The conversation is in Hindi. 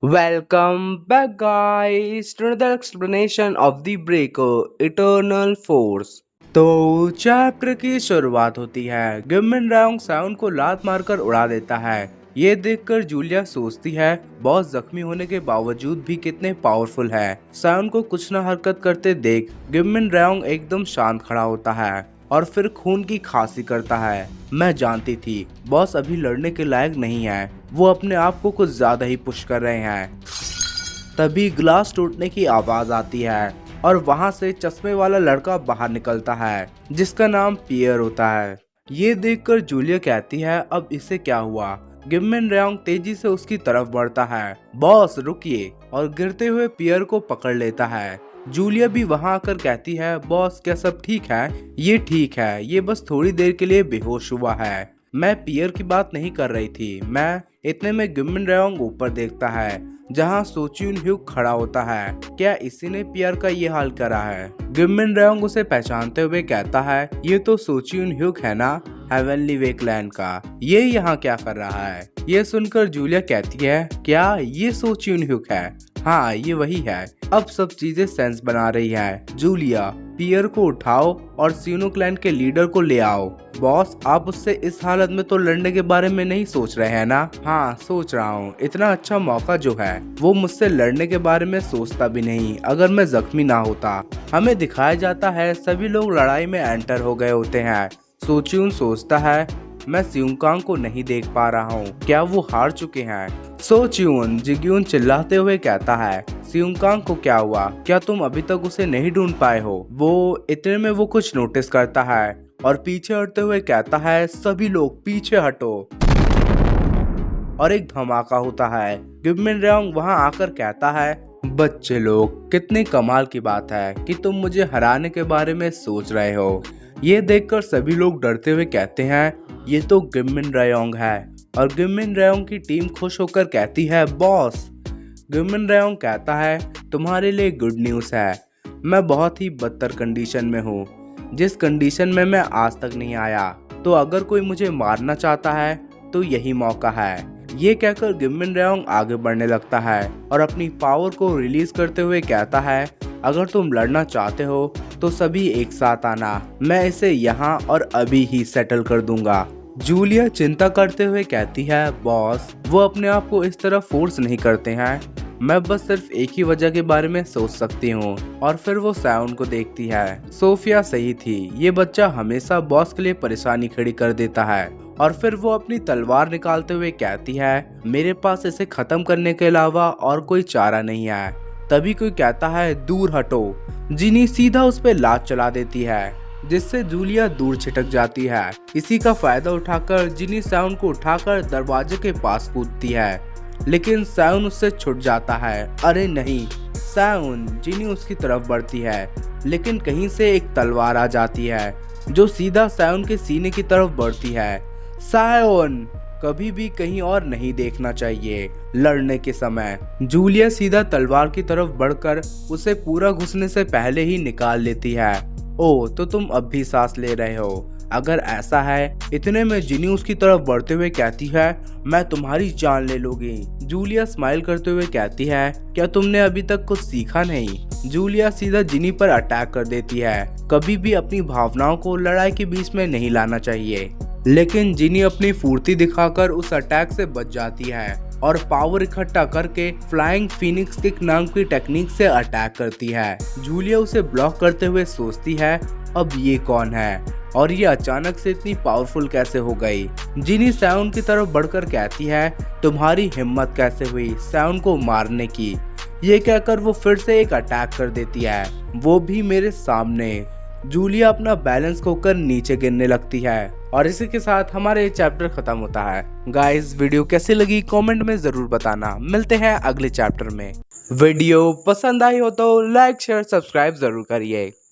Welcome back, guys, to another explanation of the Breaker Eternal Force. तो चैप्टर की शुरुआत होती है। गिमिन रायोंग साउन को लात मारकर उड़ा देता है। ये देखकर जूलिया सोचती है बॉस जख्मी होने के बावजूद भी कितने पावरफुल है। साउन को कुछ न हरकत करते देख गिमिन रायोंग एकदम शांत खड़ा होता है और फिर खून की खांसी करता है। मैं जानती थी बॉस अभी लड़ने के लायक नहीं है, वो अपने आप को कुछ ज्यादा ही पुश कर रहे हैं। तभी ग्लास टूटने की आवाज आती है और वहां से चश्मे वाला लड़का बाहर निकलता है जिसका नाम पियर होता है। ये देखकर जूलिया कहती है अब इसे क्या हुआ। गिमिन रायोंग तेजी से उसकी तरफ बढ़ता है। बॉस रुकिए, और गिरते हुए पियर को पकड़ लेता है। जूलिया भी वहां आकर कहती है बॉस क्या सब ठीक है? ये ठीक है, ये बस थोड़ी देर के लिए बेहोश हुआ है। मैं पियर की बात नहीं कर रही थी। मैं इतने में गिमिन रायोंग ऊपर देखता है जहां सोचियुन ह्यूक खड़ा होता है। क्या इसी ने पियर का ये हाल करा है? गिमिन रायोंग उसे पहचानते हुए कहता है ये तो सोचियुन ह्यूक है ना, हेवनली वेकलैंड का। ये यहाँ क्या कर रहा है? ये सुनकर जूलिया कहती है क्या ये सोचियुन ह्यूक है? हाँ ये वही है। अब सब चीजें सेंस बना रही है। जूलिया पियर को उठाओ और सीनो क्लैन के लीडर को ले आओ। बॉस आप उससे इस हालत में तो लड़ने के बारे में नहीं सोच रहे हैं ना? हाँ सोच रहा हूँ। इतना अच्छा मौका जो है वो मुझसे लड़ने के बारे में सोचता भी नहीं अगर मैं जख्मी ना होता। हमें दिखाया जाता है सभी लोग लड़ाई में एंटर हो गए होते हैं। सोचियुन सोचता है मैं सियुंकांग को नहीं देख पा रहा हूँ, क्या वो हार चुके हैं? सोचियुन जिग्यून चिल्लाते हुए कहता है सियुंकांग को क्या हुआ? क्या तुम अभी तक उसे नहीं ढूंढ पाए हो? वो इतने में वो कुछ नोटिस करता है और पीछे हटते हुए कहता है सभी लोग पीछे हटो। और एक धमाका होता है। गिमिन रायोंग वहां आकर कहता है बच्चे लोग कितने कमाल की बात है कि तुम मुझे हराने के बारे में सोच रहे हो। ये देखकर सभी लोग डरते हुए कहते हैं ये तो गिमिन रायोंग है। और गिमिन रायोंग की टीम खुश होकर कहती है बॉस। गिमिन रायोंग कहता है तुम्हारे लिए गुड न्यूज़ है, मैं बहुत ही बदतर कंडीशन में हूँ, जिस कंडीशन में मैं आज तक नहीं आया। तो अगर कोई मुझे मारना चाहता है तो यही मौका है। ये कहकर गिमिन रायोंग आगे बढ़ने लगता है और अपनी पावर को रिलीज करते हुए कहता है अगर तुम लड़ना चाहते हो तो सभी एक साथ आना, मैं इसे यहाँ और अभी ही सेटल कर दूंगा। जूलिया चिंता करते हुए कहती है बॉस वो अपने आप को इस तरह फोर्स नहीं करते हैं, मैं बस सिर्फ एक ही वजह के बारे में सोच सकती हूँ। और फिर वो साउन को देखती है। सोफिया सही थी, ये बच्चा हमेशा बॉस के लिए परेशानी खड़ी कर देता है। और फिर वो अपनी तलवार निकालते हुए कहती है मेरे पास इसे खत्म करने के अलावा और कोई चारा नहीं है। तभी कोई कहता है दूर हटो। जिनी सीधा उस पर लात चला देती है जिससे जूलिया दूर छिटक जाती है। इसी का फायदा उठाकर जिनी साउन को उठाकर दरवाजे के पास कूदती है, लेकिन साउन उससे छूट जाता है। अरे नहीं, साउन जिनी उसकी तरफ बढ़ती है लेकिन कहीं से एक तलवार आ जाती है जो सीधा साउन के सीने की तरफ बढ़ती है। साउन कभी भी कहीं और नहीं देखना चाहिए लड़ने के समय। जूलिया सीधा तलवार की तरफ बढ़कर उसे पूरा घुसने से पहले ही निकाल लेती है। ओ तो तुम अब भी सांस ले रहे हो, अगर ऐसा है। इतने में जिनी उसकी तरफ बढ़ते हुए कहती है मैं तुम्हारी जान ले लूंगी। जूलिया स्माइल करते हुए कहती है क्या तुमने अभी तक कुछ सीखा नहीं? जूलिया सीधा जिनी पर अटैक कर देती है। कभी भी अपनी भावनाओं को लड़ाई के बीच में नहीं लाना चाहिए, लेकिन जिनी अपनी फुर्ती दिखाकर उस अटैक से बच जाती है और पावर इकट्ठा करके फ्लाइंग फिनिक्स किक नाम की टेक्निक से अटैक करती है। जूलिया उसे ब्लॉक करते हुए सोचती है अब ये कौन है और ये अचानक से इतनी पावरफुल कैसे हो गई। जिनी साउन की तरफ बढ़कर कहती है तुम्हारी हिम्मत कैसे हुई साउन को मारने की। ये कहकर वो फिर से एक अटैक कर देती है, वो भी मेरे सामने। जूलिया अपना बैलेंस खोकर नीचे गिरने लगती है और इसी के साथ हमारा ये चैप्टर खत्म होता है। गाइस वीडियो कैसी लगी कमेंट में जरूर बताना। मिलते हैं अगले चैप्टर में। वीडियो पसंद आई हो तो लाइक शेयर सब्सक्राइब जरूर करिए।